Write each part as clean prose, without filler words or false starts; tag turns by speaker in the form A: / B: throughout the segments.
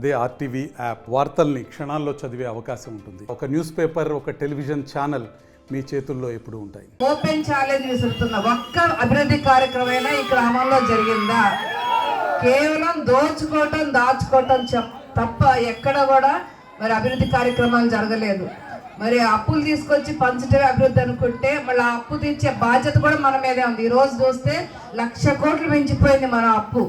A: అదే RTV app వార్తల్ని క్షణాల్లో చదివే అవకాశం ఉంటుంది. ఒక న్యూస్ పేపర్, ఒక టెలివిజన్ ఛానల్ మీ చేతుల్లో ఎప్పుడు ఉంటాయి.
B: ఓపెన్ ఛాలెంజ్ విసురుతున్న ఒక్క అభివృద్ధి కార్యక్రమమైనా ఈ గ్రామంలో జరిగిందా? కేవలం దోచుకోవటం దాచుకోవటం తప్ప ఎక్కడ కూడా మరి అభివృద్ధి కార్యక్రమాలు జరగలేదు. మరి అప్పులు తీసుకొచ్చి పంచటమే అభివృద్ధి అనుకుంటే మళ్ళీ అప్పు తీర్చే బాధ్యత కూడా మన మీదే ఉంది. ఈ రోజు చూస్తే 1,00,000 కోట్లు మించిపోయింది మన అప్పు.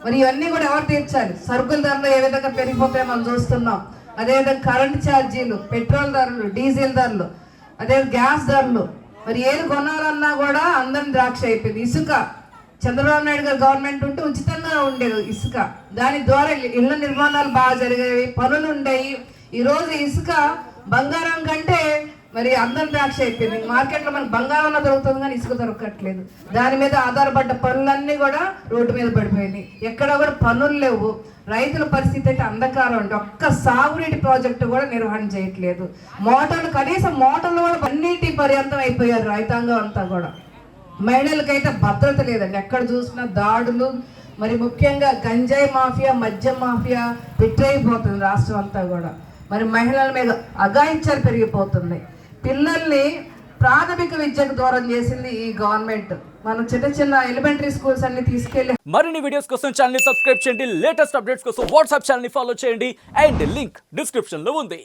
B: మరి ఇవన్నీ కూడా ఎవరు తీర్చాలి? సరుకుల ధరలు ఏ విధంగా పెరిగిపోతాయో మనం చూస్తున్నాం. అదేవిధంగా కరెంట్ ఛార్జీలు, పెట్రోల్ ధరలు, డీజిల్ ధరలు, అదే గ్యాస్ ధరలు, మరి ఏది కొనాలన్నా కూడా అందరిని ద్రాక్ష అయిపోయింది. ఇసుక చంద్రబాబు నాయుడు గారు గవర్నమెంట్ ఉంటే ఉచితంగా ఉండేది ఇసుక. దాని ద్వారా ఇళ్ల నిర్మాణాలు బాగా జరిగేవి, పనులు ఉండేవి. ఈరోజు ఇసుక బంగారం కంటే మరి అందరి ద్రాక్ష అయిపోయింది. మార్కెట్లో మనకు బంగారం దొరుకుతుంది కానీ ఇసుక దొరకట్లేదు. దాని మీద ఆధారపడ్డ పనులన్నీ కూడా రోడ్డు మీద పడిపోయినాయి. ఎక్కడ కూడా పనులు లేవు. రైతుల పరిస్థితి అయితే అంధకారం అండి. ఒక్క సాగునీటి ప్రాజెక్టు కూడా నిర్వహణ చేయట్లేదు. మోటార్లు కనీసం మోటార్లు కూడా అన్నిటి పర్యంతం అయిపోయారు రైతాంగం అంతా కూడా. మహిళలకైతే భద్రత లేదండి. ఎక్కడ చూసినా దాడులు, మరి ముఖ్యంగా గంజాయి మాఫియా, మద్యం మాఫియా పెట్టయిపోతుంది రాష్ట్రం అంతా కూడా. మరి మహిళల మీద అఘాయిత్యాలు పెరిగిపోతున్నాయి. పిల్లల్ని ప్రాథమిక విద్యకు దూరం చేసింది ఈ గవర్నమెంట్. మనం చిన్న ఎలిమెంటరీ స్కూల్స్ అన్ని తీసుకెళ్లి
C: మరిన్ని వీడియోస్ కోసం ఛానల్ ని సబ్స్క్రైబ్ చేయండి. లేటెస్ట్ అప్డేట్స్ కోసం వాట్సాప్ ఛానల్ ని ఫాలో చేయండి. అండ్ లింక్ డిస్క్రిప్షన్ లో ఉంది.